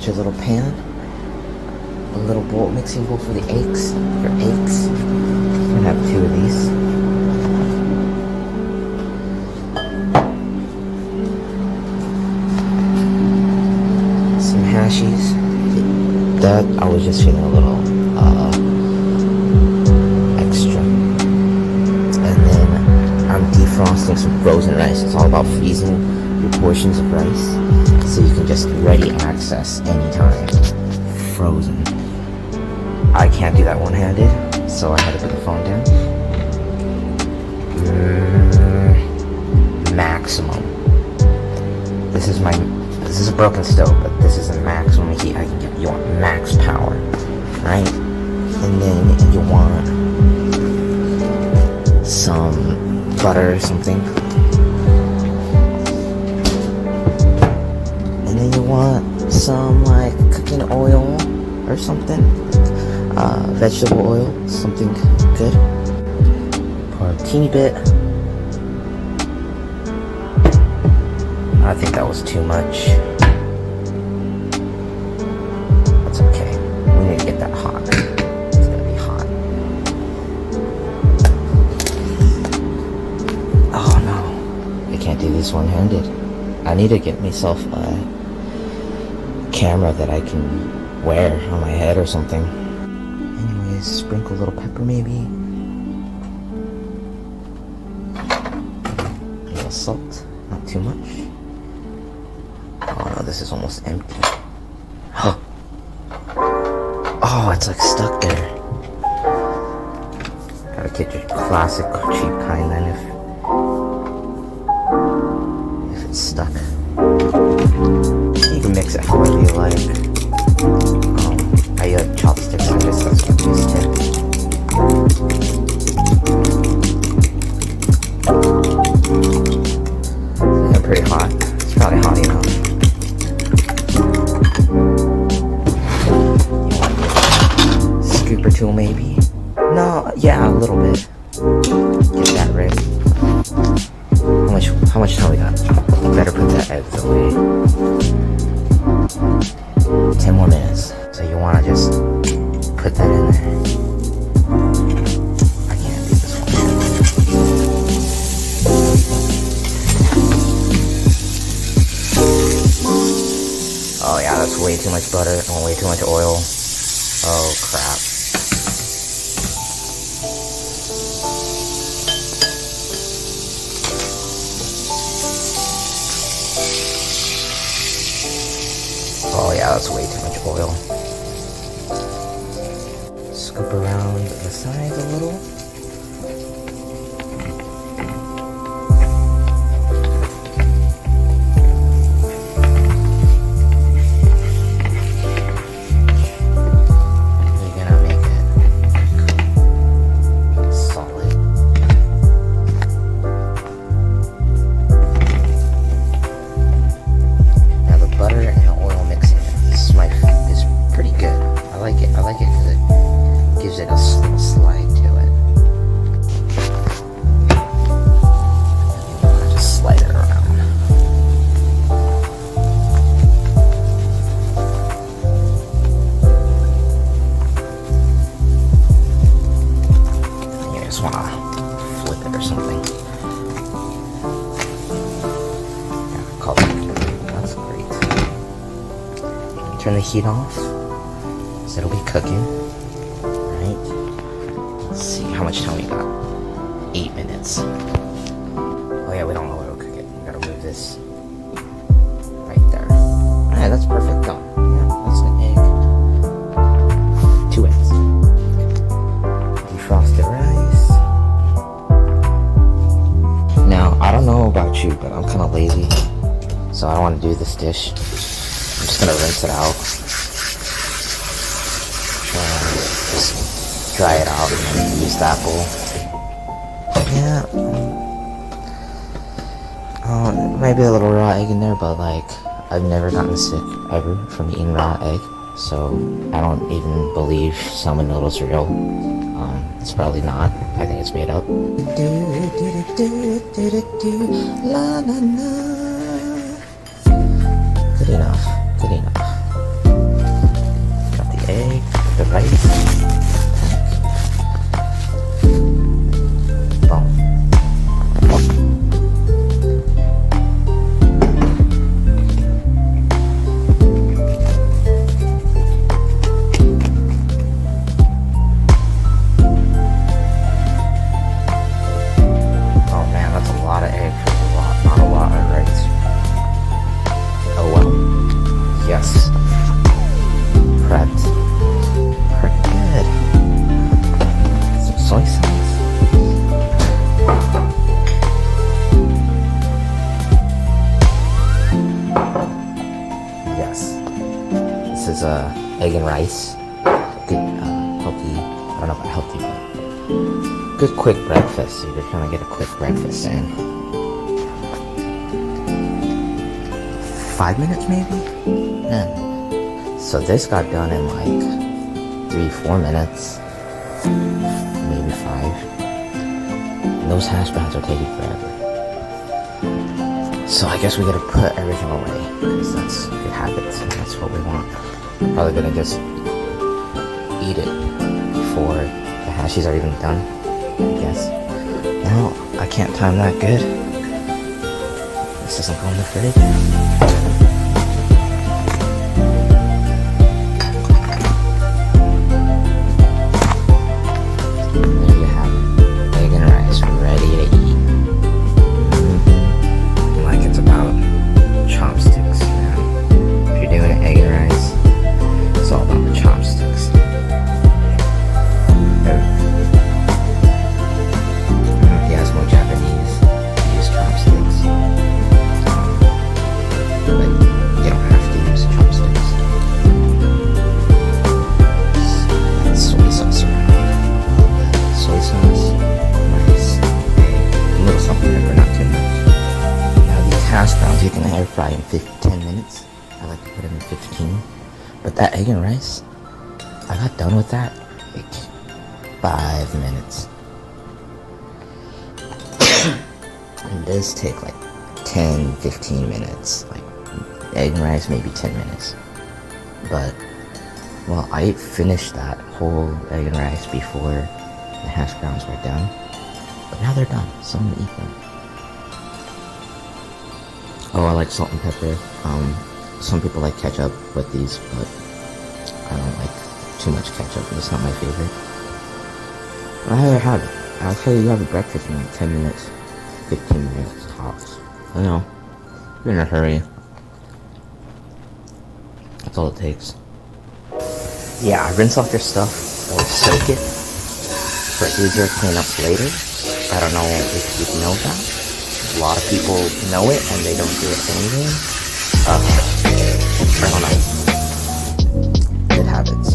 your little pan, a little bowl, mixing bowl for the eggs, your eggs. I'm gonna have 2 of these. Some hashies. That I was just feeling a little extra. And then I'm defrosting some frozen rice. It's all about freezing your portions of rice so you can just ready access anytime. Frozen. I can't do that one-handed, so I had to put the phone down. Maximum. This is a broken stove, but this is the maximum heat I can get. You want max power, right? And then you want some butter or something. And then you want some like cooking oil or something. Vegetable oil, something good. Pour a teeny bit. I think that was too much. That's okay. We need to get that hot. It's gonna be hot. Oh no. I can't do this one-handed. I need to get myself a camera that I can wear on my head or something. Anyways, sprinkle a little pepper maybe. A little salt, not too much. Oh no, this is almost empty. Oh, it's like stuck there. Gotta get your classic cheap kind then if it's stuck. You can mix it however you like. I like chopsticks, I guess that's what I'm used to. They're pretty hot. It's probably hot enough. Scooper tool maybe? No, yeah, a little bit. Get that ready. How much time we got? Better put that eggs away. 10 more minutes. So you want to just put that in there. I can't do this one. Oh yeah, that's way too much butter and way too much oil. Oh crap. Oh yeah, that's way too much oil. Scoop around the sides a little. You're gonna make it solid. Now the butter and the oil mixing is pretty good. I like it because it gives it a little slide to it. And just slide it around. And you just want to flip it or something. Yeah, color. That's great. Turn the heat off, so it'll be cooking. Right? Let's see how much time we got. 8 minutes. Oh yeah, we don't know what it'll cook it. We gotta move this right there. Alright, that's perfect. Done. Yeah, that's an egg. 2 eggs. Defrosted rice. Now, I don't know about you, but I'm kind of lazy, so I don't want to do this dish. I'm just gonna rinse it out. Just dry it out and then use that bowl. Yeah. Maybe a little raw egg in there, but like, I've never gotten sick ever from eating raw egg, so I don't even believe salmon noodles are real. It's probably not. I think it's made up. La, la, la. Good enough. Good enough. this is egg and rice. Good, healthy. I don't know about healthy, but good quick breakfast. So you're trying to get a quick breakfast in. 5 minutes maybe? Yeah. So this got done in like 3-4 minutes, maybe 5. And those hash browns are taking forever. So I guess we gotta put everything away, because that's good habits and that's what we want. Probably gonna just eat it before the hashies are even done, I guess. No, I can't time that good. This doesn't go in the fridge. You can air fry in 10 minutes. I like to put it in 15. But that egg and rice, I got done with that like 5 minutes. And this take like 10-15 minutes. Like egg and rice, maybe 10 minutes. But well, I finished that whole egg and rice before the hash browns were done. But now they're done, so I'm gonna eat them. Oh, I like salt and pepper. Some people like ketchup with these, but I don't like too much ketchup. It's not my favorite. I have it. I'll tell you, you have a breakfast in like 10 minutes, 15 minutes tops. I know. You're in a hurry. That's all it takes. Yeah, rinse off your stuff or soak it for easier cleanups later. I don't know if you know that. A lot of people know it and they don't do it anyway. I don't know. Good habits.